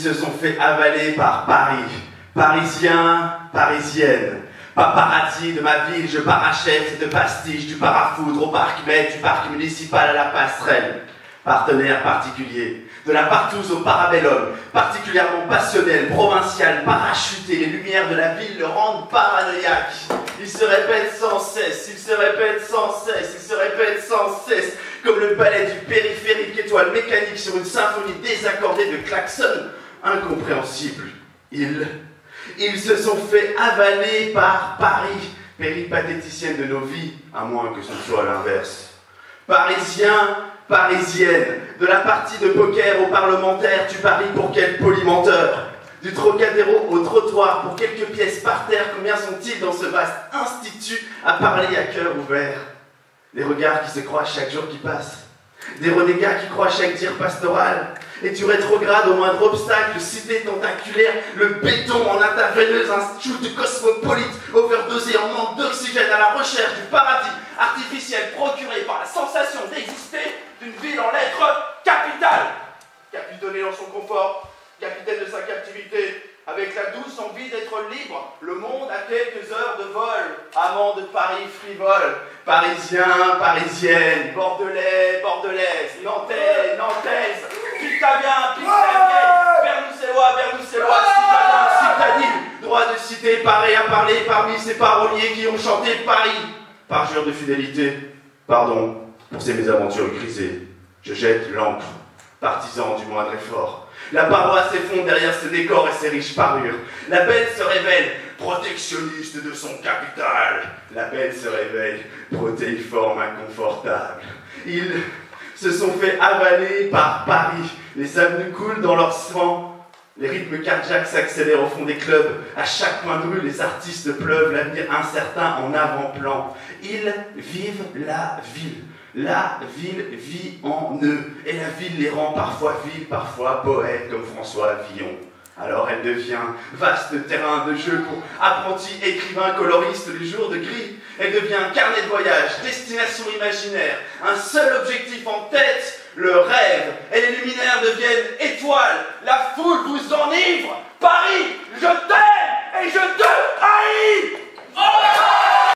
se sont fait avaler par Paris. Parisiens, parisiennes. Paparazzi de ma ville, je parachète de pastiche, du parafoudre au parc Med, du parc municipal à la passerelle. Partenaire particulier, de la partouze au parabellum, particulièrement passionnel, provincial, parachuté, les lumières de la ville le rendent paranoïaque. Il se répète sans cesse, il se répète sans cesse, il se répète sans cesse, comme le ballet du périphérique étoile mécanique sur une symphonie désaccordée de klaxons incompréhensibles. Ils se sont fait avaler par Paris, péripatéticienne de nos vies, à moins que ce soit l'inverse. Parisiens, parisienne, de la partie de poker au parlementaire, tu paries pour quel polymenteur? Du Trocadéro au trottoir, pour quelques pièces par terre, combien sont-ils dans ce vaste institut à parler à cœur ouvert? Des regards qui se croisent chaque jour qui passe, des renégats qui croient chaque tir pastoral, et tu rétrogrades au moindre obstacle, cité tentaculaire, le béton en intraveineuse, un shoot cosmopolite, overdosé en manque d'oxygène à la recherche du paradis artificiel procuré par la sensation d'exister d'une ville en lettres capitale. Capitonné dans son confort, capitaine de sa captivité, avec la douce envie d'être libre, le monde à quelques heures de vol, amant de Paris frivole, parisiens, parisiennes, bordelais, bordelaises, nantais, nantaises, pictaviens, pictaviennes, Bernoussellois, citadins, citadines, droit de cité, paré à parler parmi ces paroliers qui ont chanté Paris. Parjure de fidélité, pardon pour ces mésaventures grisées, je jette l'encre, partisan du moindre effort. La paroisse s'effondre derrière ce décor et ses riches parures. La belle se révèle, protectionniste de son capital. La belle se réveille, protéiforme, inconfortable. Ils se sont fait avaler par Paris. Les avenues coulent dans leur sang. Les rythmes cardiaques s'accélèrent au fond des clubs. À chaque coin de rue, les artistes pleuvent, l'avenir incertain en avant-plan. Ils vivent la ville. La ville vit en eux, et la ville les rend parfois villes, parfois poètes, comme François Villon. Alors elle devient vaste terrain de jeu pour apprentis écrivains coloristes les jours de gris. Elle devient carnet de voyage, destination imaginaire, un seul objectif en tête, le rêve. Et les luminaires deviennent étoiles, la foule vous enivre. Paris, je t'aime et je te haïs. Oh!